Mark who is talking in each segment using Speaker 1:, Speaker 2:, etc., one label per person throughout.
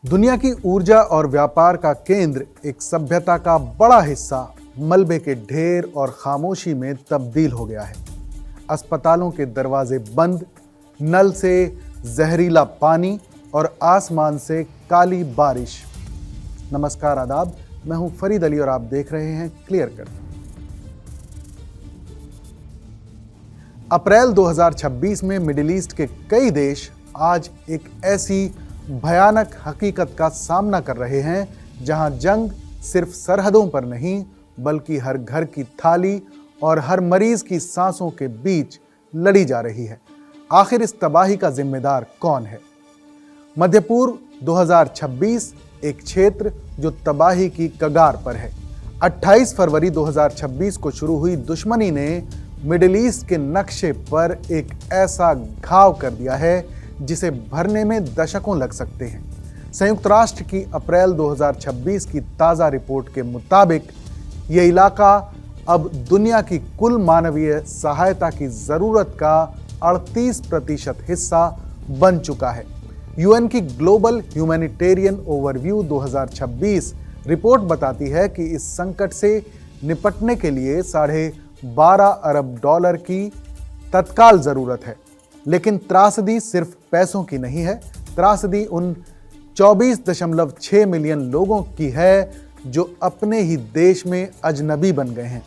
Speaker 1: दुनिया की ऊर्जा और व्यापार का केंद्र एक सभ्यता का बड़ा हिस्सा मलबे के ढेर और खामोशी में तब्दील हो गया है। अस्पतालों के दरवाजे बंद, नल से जहरीला पानी और आसमान से काली बारिश। नमस्कार, आदाब। मैं हूं फरीद अली और आप देख रहे हैं क्लियर कट। अप्रैल 2026 में मिडिल ईस्ट के कई देश आज एक ऐसी भयानक हकीकत का सामना कर रहे हैं जहां जंग सिर्फ सरहदों पर नहीं बल्कि हर घर की थाली और हर मरीज की सांसों के बीच लड़ी जा रही है। आखिर इस तबाही का जिम्मेदार कौन है? मध्य पूर्व 2026 एक क्षेत्र जो तबाही की कगार पर है। 28 फरवरी 2026 को शुरू हुई दुश्मनी ने मिडिल ईस्ट के नक्शे पर एक ऐसा घाव कर दिया है जिसे भरने में दशकों लग सकते हैं। संयुक्त राष्ट्र की अप्रैल 2026 की ताज़ा रिपोर्ट के मुताबिक ये इलाका अब दुनिया की कुल मानवीय सहायता की ज़रूरत का 38% हिस्सा बन चुका है। यूएन की ग्लोबल ह्यूमैनिटेरियन ओवरव्यू 2026 रिपोर्ट बताती है कि इस संकट से निपटने के लिए $12.5 अरब की तत्काल ज़रूरत है। लेकिन त्रासदी सिर्फ पैसों की नहीं है। त्रासदी उन 24.6 मिलियन लोगों की है जो अपने ही देश में अजनबी बन गए हैं।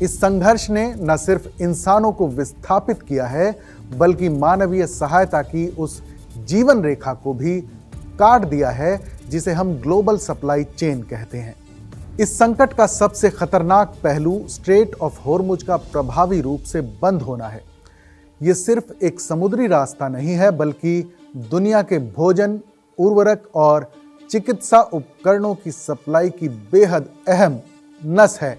Speaker 1: इस संघर्ष ने न सिर्फ इंसानों को विस्थापित किया है बल्कि मानवीय सहायता की उस जीवन रेखा को भी काट दिया है जिसे हम ग्लोबल सप्लाई चेन कहते हैं। इस संकट का सबसे खतरनाक पहलू स्ट्रेट ऑफ होर्मुज का प्रभावी रूप से बंद होना है। ये सिर्फ एक समुद्री रास्ता नहीं है बल्कि दुनिया के भोजन, उर्वरक और चिकित्सा उपकरणों की सप्लाई की बेहद अहम नस है।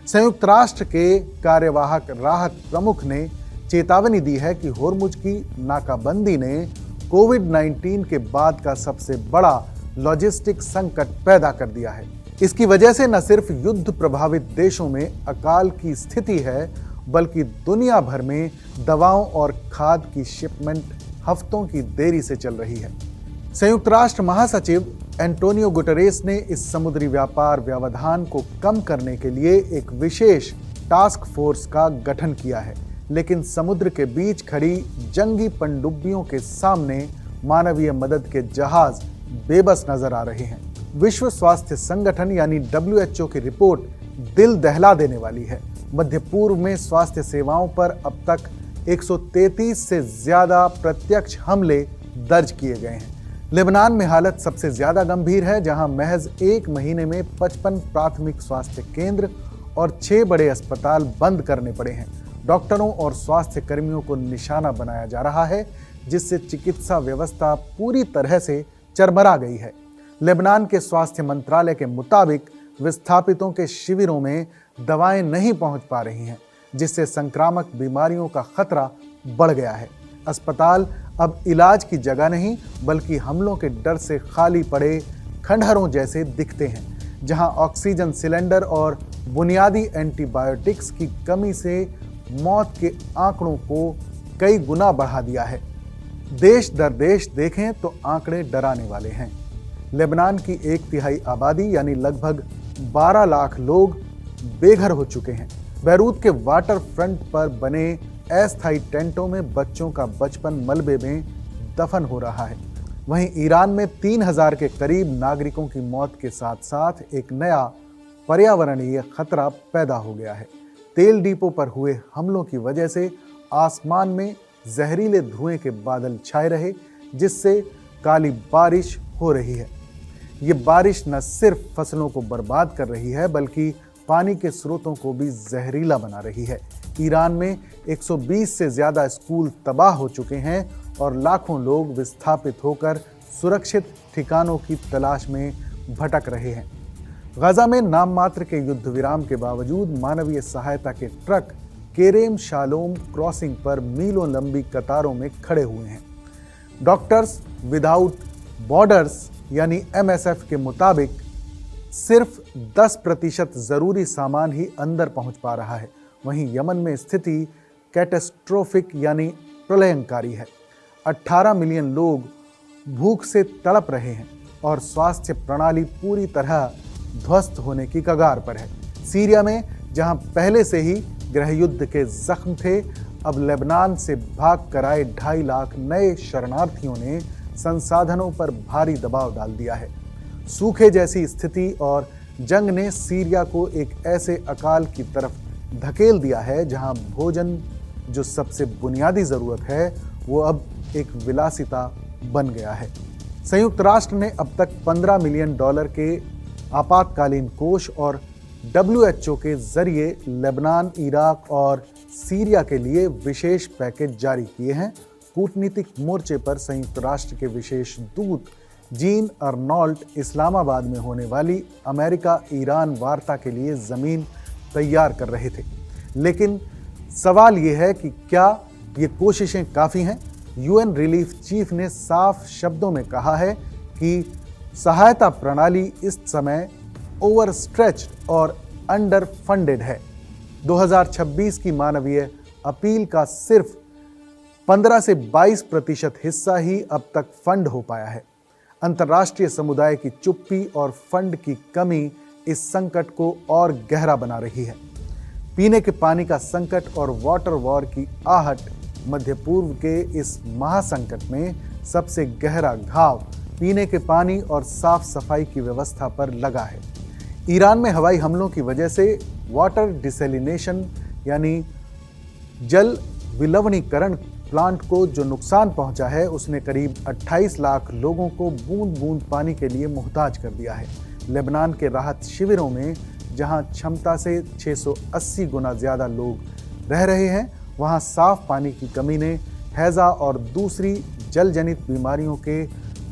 Speaker 1: संयुक्त राष्ट्र के कार्यवाहक राहत प्रमुख ने चेतावनी दी है कि होर्मुज की नाकाबंदी ने कोविड-19 के बाद का सबसे बड़ा लॉजिस्टिक संकट पैदा कर दिया है। इसकी वजह से न सिर्फ युद्ध प्रभावित देशों में अकाल की स्थिति है बल्कि दुनिया भर में दवाओं और खाद की शिपमेंट हफ्तों की देरी से चल रही है। संयुक्त राष्ट्र महासचिव एंटोनियो गुटेरेस ने इस समुद्री व्यापार व्यवधान को कम करने के लिए एक विशेष टास्क फोर्स का गठन किया है। लेकिन समुद्र के बीच खड़ी जंगी पनडुब्बियों के सामने मानवीय मदद के जहाज बेबस नजर आ रहे हैं। विश्व स्वास्थ्य संगठन यानी WHO की रिपोर्ट दिल दहला देने वाली है। मध्य पूर्व में स्वास्थ्य सेवाओं पर अब तक 133 से ज्यादा प्रत्यक्ष हमले दर्ज किए गए हैं। लेबनान में हालत सबसे ज्यादा गंभीर है, जहां महज एक महीने में 55 प्राथमिक स्वास्थ्य केंद्र और 6 बड़े अस्पताल बंद करने पड़े हैं। डॉक्टरों और स्वास्थ्य कर्मियों को निशाना बनाया जा रहा है, जिससे चिकित्सा व्यवस्था पूरी तरह से चरमरा गई है। लेबनान के स्वास्थ्य मंत्रालय के मुताबिक विस्थापितों के शिविरों में दवाएं नहीं पहुंच पा रही हैं, जिससे संक्रामक बीमारियों का खतरा बढ़ गया है। अस्पताल अब इलाज की जगह नहीं बल्कि हमलों के डर से खाली पड़े खंडहरों जैसे दिखते हैं, जहां ऑक्सीजन सिलेंडर और बुनियादी एंटीबायोटिक्स की कमी से मौत के आंकड़ों को कई गुना बढ़ा दिया है। देश दर देश देखें तो आंकड़े डराने वाले हैं। लेबनान की 1/3 आबादी यानी लगभग 12 लाख लोग बेघर हो चुके हैं। बैरूत के वाटर फ्रंट पर बने अस्थायी टेंटों में बच्चों का बचपन मलबे में दफन हो रहा है। वहीं ईरान में 3000 के करीब नागरिकों की मौत के साथ साथ एक नया पर्यावरणीय खतरा पैदा हो गया है। तेल डिपो पर हुए हमलों की वजह से आसमान में जहरीले धुएं के बादल छाए रहे, जिससे काली बारिश हो रही है। ये बारिश न सिर्फ फसलों को बर्बाद कर रही है बल्कि पानी के स्रोतों को भी जहरीला बना रही है। ईरान में 120 से ज़्यादा स्कूल तबाह हो चुके हैं और लाखों लोग विस्थापित होकर सुरक्षित ठिकानों की तलाश में भटक रहे हैं। गजा में नाम मात्र के युद्ध विराम के बावजूद मानवीय सहायता के ट्रक केरेम शालोम क्रॉसिंग पर मीलों लंबी कतारों में खड़े हुए हैं। डॉक्टर्स विदाउट बॉर्डर्स यानी MSF के मुताबिक सिर्फ 10% ज़रूरी सामान ही अंदर पहुंच पा रहा है। वहीं यमन में स्थिति कैटेस्ट्रोफिक यानी प्रलयंकारी है। 18 मिलियन लोग भूख से तड़प रहे हैं और स्वास्थ्य प्रणाली पूरी तरह ध्वस्त होने की कगार पर है। सीरिया में जहां पहले से ही गृह युद्ध के जख्म थे, अब लेबनान से भाग कर आए 2.5 लाख नए शरणार्थियों ने संसाधनों पर भारी दबाव डाल दिया है। सूखे जैसी स्थिति और जंग ने सीरिया को एक ऐसे अकाल की तरफ धकेल दिया है जहां भोजन, जो सबसे बुनियादी जरूरत है, वो अब एक विलासिता बन गया है। संयुक्त राष्ट्र ने अब तक $15 मिलियन के आपातकालीन कोष और WHO के जरिए लेबनान, इराक और सीरिया के लिए विशेष पैकेज जारी किए हैं। कूटनीतिक मोर्चे पर संयुक्त राष्ट्र के विशेष दूत जीन अर्नोल्ट इस्लामाबाद में होने वाली अमेरिका ईरान वार्ता के लिए जमीन तैयार कर रहे थे। लेकिन सवाल ये है कि क्या ये कोशिशें काफ़ी हैं? UN रिलीफ चीफ ने साफ शब्दों में कहा है कि सहायता प्रणाली इस समय ओवरस्ट्रेच्ड और अंडर फंडेड है। 2026 की मानवीय अपील का सिर्फ 15 से 22% हिस्सा ही अब तक फंड हो पाया है। अंतर्राष्ट्रीय समुदाय की चुप्पी और फंड की कमी इस संकट को और गहरा बना रही है। पीने के पानी का संकट और वाटर वॉर की आहट मध्य पूर्व के इस महासंकट में सबसे गहरा घाव पीने के पानी और साफ सफाई की व्यवस्था पर लगा है। ईरान में हवाई हमलों की वजह से वाटर डिसैलिनेशन यानी जल विलवणीकरण प्लांट को जो नुकसान पहुंचा है, उसने करीब 28 लाख लोगों को बूंद बूंद पानी के लिए मुहताज कर दिया है। लेबनान के राहत शिविरों में जहां क्षमता से 680 गुना ज़्यादा लोग रह रहे हैं, वहां साफ पानी की कमी ने हैजा और दूसरी जल जनित बीमारियों के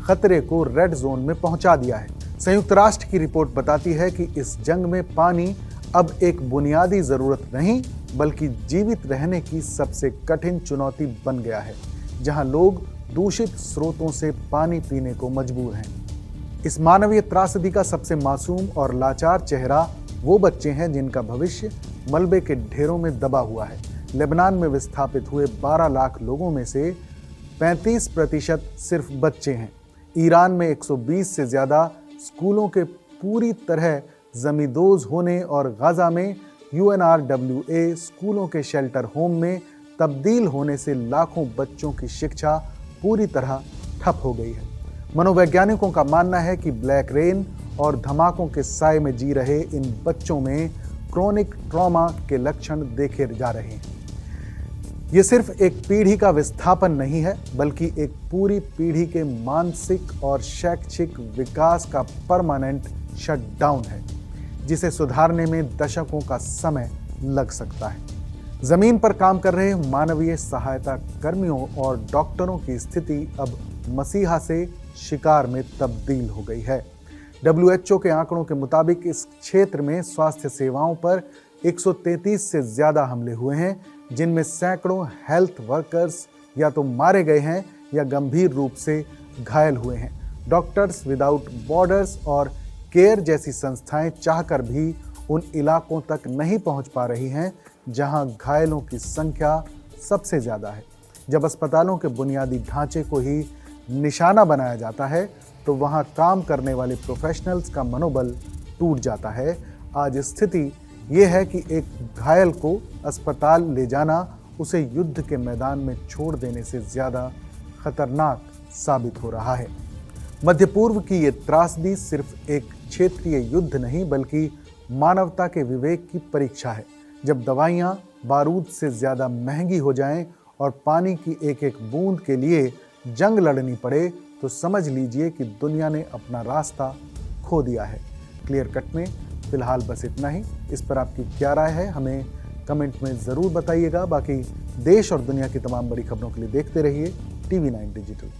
Speaker 1: खतरे को रेड जोन में पहुंचा दिया है। संयुक्त राष्ट्र की रिपोर्ट बताती है कि इस जंग में पानी अब एक बुनियादी ज़रूरत नहीं, बल्कि जीवित रहने की सबसे कठिन चुनौती बन गया है, जहां लोग दूषित स्रोतों से पानी पीने को मजबूर हैं। इस मानवीय त्रासदी का सबसे मासूम और लाचार चेहरा वो बच्चे हैं जिनका भविष्य मलबे के ढेरों में दबा हुआ है। लेबनान में विस्थापित हुए 12 लाख लोगों में से 35% सिर्फ बच्चे हैं। ईरान में 120 से ज़्यादा स्कूलों के पूरी तरह जमींदोज होने और गाज़ा में UNRWA स्कूलों के शेल्टर होम में तब्दील होने से लाखों बच्चों की शिक्षा पूरी तरह ठप हो गई है। मनोवैज्ञानिकों का मानना है कि ब्लैक रेन और धमाकों के साए में जी रहे इन बच्चों में क्रोनिक ट्रॉमा के लक्षण देखे जा रहे हैं। ये सिर्फ एक पीढ़ी का विस्थापन नहीं है, बल्कि एक पूरी पीढ़ी के मानसिक और शैक्षिक विकास का परमानेंट शटडाउन है, जिसे सुधारने में दशकों का समय लग सकता है। जमीन पर काम कर रहे मानवीय सहायता कर्मियों और डॉक्टरों की स्थिति अब मसीहा से शिकार में तब्दील हो गई है। WHO के आंकड़ों के मुताबिक इस क्षेत्र में स्वास्थ्य सेवाओं पर 133 से ज़्यादा हमले हुए हैं, जिनमें सैकड़ों हेल्थ वर्कर्स या तो मारे गए हैं या गंभीर रूप से घायल हुए हैं। डॉक्टर्स विदाउट बॉर्डर्स और केयर जैसी संस्थाएं चाहकर भी उन इलाकों तक नहीं पहुंच पा रही हैं जहां घायलों की संख्या सबसे ज़्यादा है। जब अस्पतालों के बुनियादी ढांचे को ही निशाना बनाया जाता है, तो वहां काम करने वाले प्रोफेशनल्स का मनोबल टूट जाता है। आज स्थिति ये है कि एक घायल को अस्पताल ले जाना उसे युद्ध के मैदान में छोड़ देने से ज़्यादा खतरनाक साबित हो रहा है। मध्य पूर्व की ये त्रासदी सिर्फ एक क्षेत्रीय युद्ध नहीं, बल्कि मानवता के विवेक की परीक्षा है। जब दवाइयाँ बारूद से ज़्यादा महंगी हो जाएं और पानी की एक एक बूंद के लिए जंग लड़नी पड़े, तो समझ लीजिए कि दुनिया ने अपना रास्ता खो दिया है। क्लियर कट में फिलहाल बस इतना ही। इस पर आपकी क्या राय है, हमें कमेंट में ज़रूर बताइएगा। बाकी देश और दुनिया की तमाम बड़ी खबरों के लिए देखते रहिए TV9 डिजिटल।